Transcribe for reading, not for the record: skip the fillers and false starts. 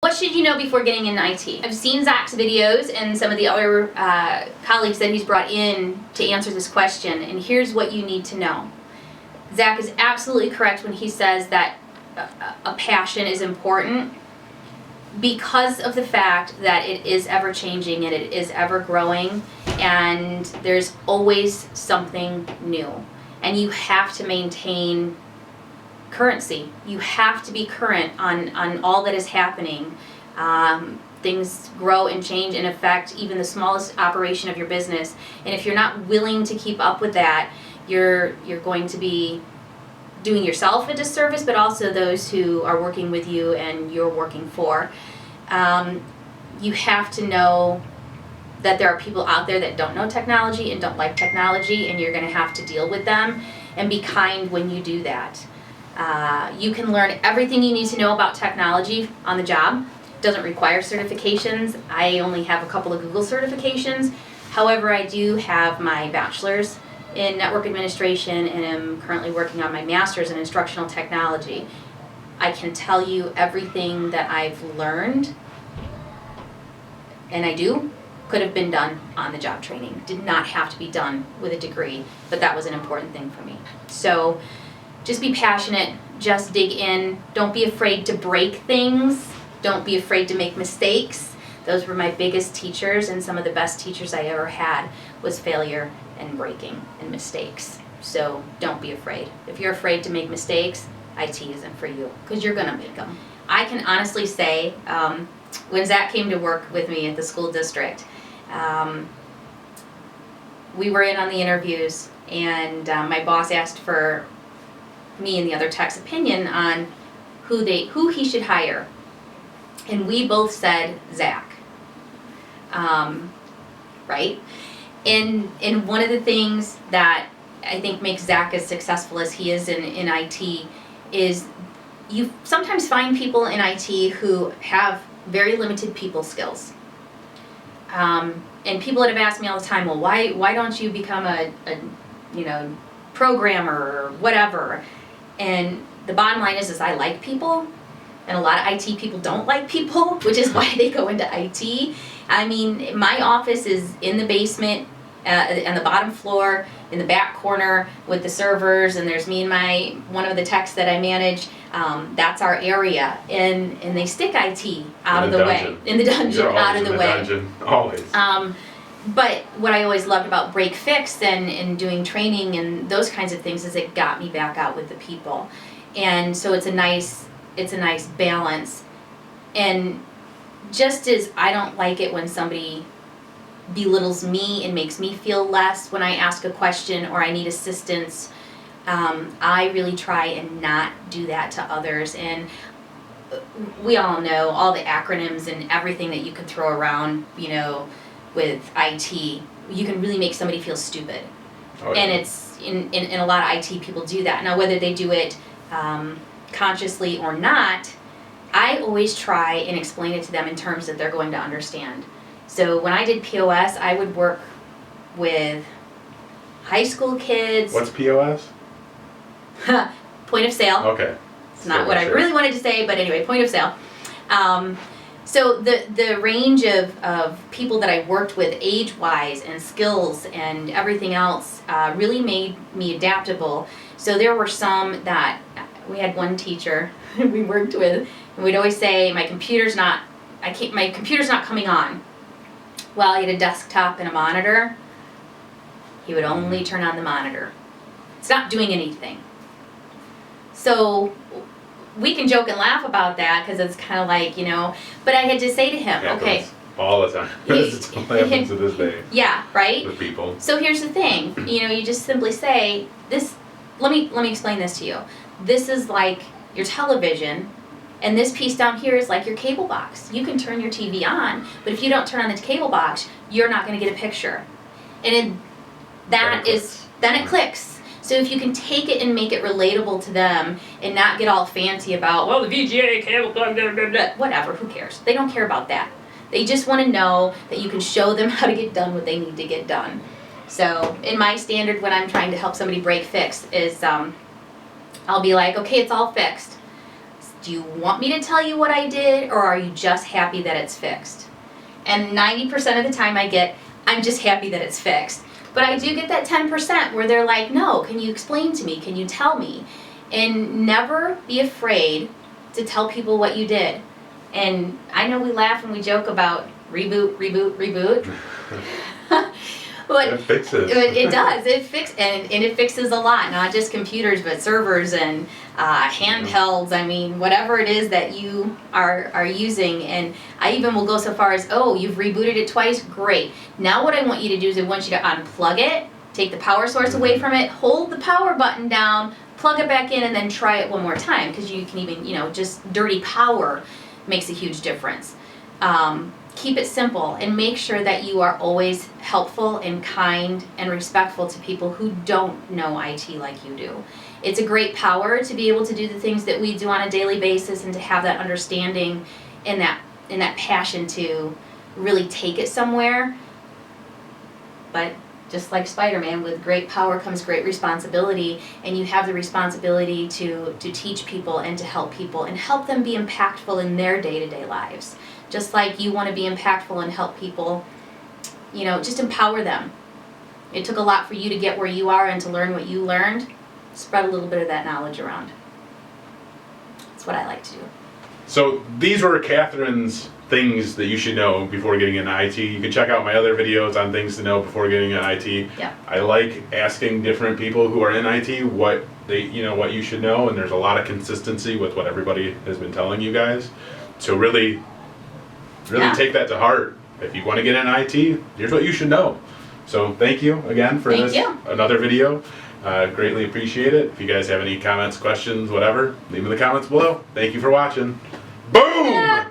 What should you know before getting into IT? I've seen Zach's videos and some of the other colleagues that he's brought in to answer this question, and here's what you need to know. Zach is absolutely correct when he says that a passion is important because of the fact that it is ever changing and it is ever growing, and there's always something new. And you have to maintain currency. You have to be current on all that is happening. Things grow and change and affect even the smallest operation of your business. And if you're not willing to keep up with that, you're going to be doing yourself a disservice, but also those who are working with you and you're working for. You have to know that there are people out there that don't know technology and don't like technology, and you're going to have to deal with them, and be kind when you do that. You can learn everything you need to know about technology on the job. It doesn't require certifications. I only have a couple of Google certifications. However, I do have my bachelor's in network administration and am currently working on my master's in instructional technology. I can tell you everything that I've learned, and I do, could have been done on the job training. Did not have to be done with a degree, but that was an important thing for me. So just be passionate, just dig in. Don't be afraid to break things. Don't be afraid to make mistakes. Those were my biggest teachers, and some of the best teachers I ever had was failure and breaking and mistakes. So don't be afraid. If you're afraid to make mistakes, IT isn't for you, because you're gonna make them. I can honestly say, when Zach came to work with me at the school district, we were in on the interviews, and my boss asked for me and the other tech's opinion on who he should hire, and we both said Zach. Right? And one of the things that I think makes Zach as successful as he is in IT is you sometimes find people in IT who have very limited people skills. And people that have asked me all the time, well, why don't you become a programmer or whatever? And the bottom line is I like people, and a lot of IT people don't like people, which is why they go into IT. I mean, my office is in the basement, on the bottom floor, in the back corner with the servers, and there's me and one of the techs that I manage. That's our area, and they stick IT out of the way, in the dungeon, out of the way. Dungeon, always. But what I always loved about break fix and doing training and those kinds of things is it got me back out with the people, and so it's a nice balance. And just as I don't like it when somebody belittles me and makes me feel less when I ask a question or I need assistance, I really try and not do that to others. And we all know all the acronyms and everything that you can throw around, with IT. You can really make somebody feel stupid. Oh, yeah. And it's in a lot of IT people do that. Now, whether they do it consciously or not, I always try and explain it to them in terms that they're going to understand. So when I did POS, I would work with high school kids. What's POS? Point of sale. Okay. It's not what I really wanted to say, but anyway, point of sale. So the range of people that I worked with age-wise and skills and everything else really made me adaptable. So there were some that, we had one teacher we worked with, and we'd always say, my computer's not coming on. Well, he had a desktop and a monitor. He would only turn on the monitor. It's not doing anything. So we can joke and laugh about that because it's kind of like, but I had to say to him, okay. All the time. It still happens to this day. Yeah, right? With people. So here's the thing, you just simply say, let me explain this to you. This is like your television, and this piece down here is like your cable box. You can turn your TV on, but if you don't turn on the cable box, you're not going to get a picture. And then it clicks. So if you can take it and make it relatable to them and not get all fancy about, well, the VGA cable, blah, blah, blah, blah, whatever, who cares? They don't care about that. They just want to know that you can show them how to get done what they need to get done. So in my standard, when I'm trying to help somebody break fix is, I'll be like, okay, it's all fixed. Do you want me to tell you what I did, or are you just happy that it's fixed? And 90% of the time I get, I'm just happy that it's fixed. But I do get that 10% where they're like, no, can you explain to me? Can you tell me? And never be afraid to tell people what you did. And I know we laugh and we joke about reboot. But It fixes. it does. It fixes a lot, not just computers, but servers and handhelds. I mean, whatever it is that you are using. And I even will go so far as, oh, you've rebooted it twice? Great. Now what I want you to do is I want you to unplug it, take the power source away from it, hold the power button down, plug it back in, and then try it one more time. Because you can even, just dirty power makes a huge difference. Keep it simple and make sure that you are always helpful and kind and respectful to people who don't know IT like you do. It's a great power to be able to do the things that we do on a daily basis and to have that understanding and that passion to really take it somewhere. But just like Spider-Man, with great power comes great responsibility, and you have the responsibility to teach people and to help people and help them be impactful in their day-to-day lives. Just like you want to be impactful and help people, just empower them. It took a lot for you to get where you are and to learn what you learned. Spread a little bit of that knowledge around. That's what I like to do. So these were Cathryn's things that you should know before getting into IT. You can check out my other videos on things to know before getting into IT. Yeah. I like asking different people who are in IT what what you should know, and there's a lot of consistency with what everybody has been telling you guys. So really take that to heart. If you want to get in IT, here's what you should know. So thank you again for another video. Greatly appreciate it. If you guys have any comments, questions, whatever, leave them in the comments below. Thank you for watching. Boom! Yeah.